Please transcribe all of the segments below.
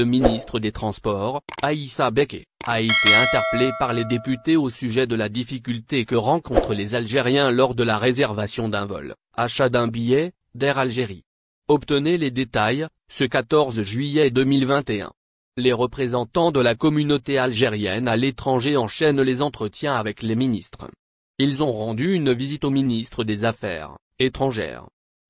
Le ministre des Transports, Aïssa Beke, a été interpellé par les députés au sujet de la difficulté que rencontrent les Algériens lors de la réservation d'un vol, achat d'un billet, d'Air Algérie. Obtenez les détails, ce 14 juillet 2021. Les représentants de la communauté algérienne à l'étranger enchaînent les entretiens avec les ministres. Ils ont rendu une visite au ministre des Affaires étrangères.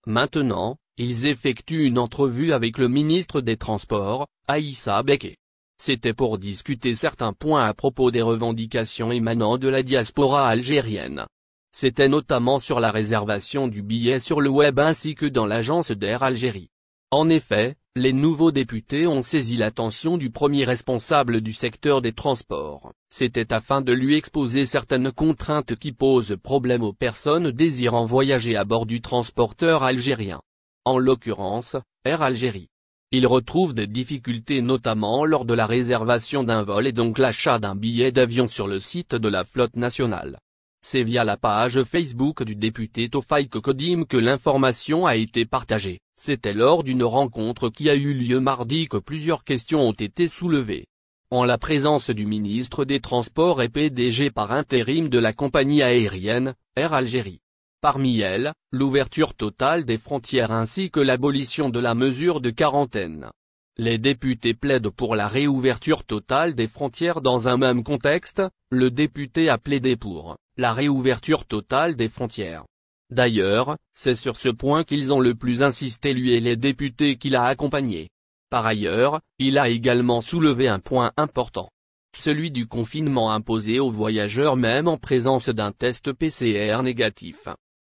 Maintenant, ils effectuent une entrevue avec le ministre des Transports, Aïssa Beke. C'était pour discuter certains points à propos des revendications émanant de la diaspora algérienne. C'était notamment sur la réservation du billet sur le web ainsi que dans l'agence d'Air Algérie. En effet, les nouveaux députés ont saisi l'attention du premier responsable du secteur des transports. C'était afin de lui exposer certaines contraintes qui posent problème aux personnes désirant voyager à bord du transporteur algérien. En l'occurrence, Air Algérie. Il retrouve des difficultés notamment lors de la réservation d'un vol et donc l'achat d'un billet d'avion sur le site de la flotte nationale. C'est via la page Facebook du député Tofaïk Kodim que l'information a été partagée. C'était lors d'une rencontre qui a eu lieu mardi que plusieurs questions ont été soulevées. En la présence du ministre des Transports et PDG par intérim de la compagnie aérienne, Air Algérie. Parmi elles, l'ouverture totale des frontières ainsi que l'abolition de la mesure de quarantaine. Les députés plaident pour la réouverture totale des frontières dans un même contexte, le député a plaidé pour la réouverture totale des frontières. D'ailleurs, c'est sur ce point qu'ils ont le plus insisté lui et les députés qu'il a accompagnés. Par ailleurs, il a également soulevé un point important. Celui du confinement imposé aux voyageurs même en présence d'un test PCR négatif.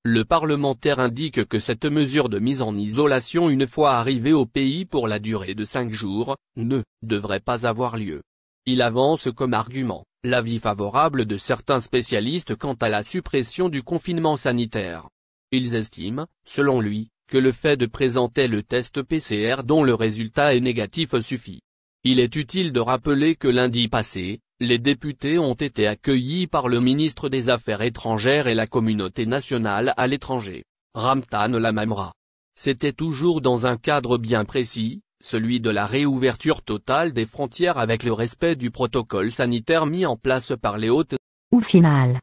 Le parlementaire indique que cette mesure de mise en isolation une fois arrivé au pays pour la durée de 5 jours, ne devrait pas avoir lieu. Il avance comme argument l'avis favorable de certains spécialistes quant à la suppression du confinement sanitaire. Ils estiment, selon lui, que le fait de présenter le test PCR dont le résultat est négatif suffit. Il est utile de rappeler que lundi passé, les députés ont été accueillis par le ministre des Affaires étrangères et la communauté nationale à l'étranger, Ramtan Lamamra. C'était toujours dans un cadre bien précis, celui de la réouverture totale des frontières avec le respect du protocole sanitaire mis en place par les hautes. Au final.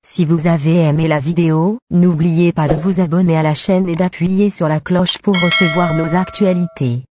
Si vous avez aimé la vidéo, n'oubliez pas de vous abonner à la chaîne et d'appuyer sur la cloche pour recevoir nos actualités.